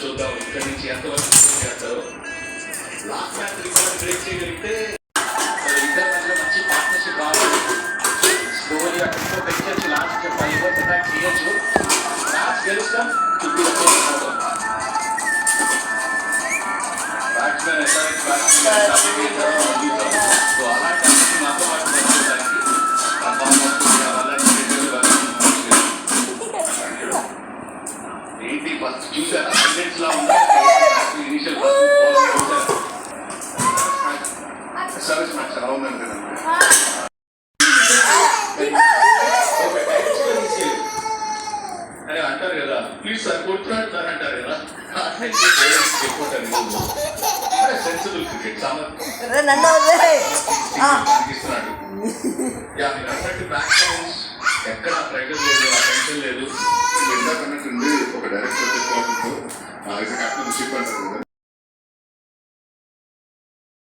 చూద్దాం ఇక్కడి నుంచి ఎంతవరకు చేస్తారో. లాస్ట్ మ్యాచ్ రికార్డ్ బ్రేక్ చేయగలిగితే ఇద్దరు మధ్యలో మంచి పార్ట్నర్షిప్ రావాలి. స్లోలీ అక్కడ పెంచచ్చు, లాస్ట్ 5 ఓవర్స్ అటాక్ చేయొచ్చు. మ్యాచ్ గెలుస్తాం, చుట్టూ బ్యాట్స్మెన్ సో అలాంటి నాతో పాటు నేర్చుకోవడానికి ఏంటి ఫస్ట్ చూసారా హైలైట్స్ లా ఉందా ఇనిషియల్ సర్వీస్ మ్యాచ్ అలా ఉందని కదండి. అరే అంటారు కదా ప్లీజ్ సార్ కొట్టున్నాడు సార్ అంటారు కదా చెప్పుకుంటారు. సెన్సిబుల్ క్రికెట్ ఇస్తున్నాడు. బ్యాట్స్మెన్స్ ఎక్కడ ప్రెషర్ లేదు, ఆ టెన్షన్ లేదు. ఇందాకన్నట్టుండి ఒక డైరెక్టర్ కెప్టెన్షిప్ అంటారు కదా.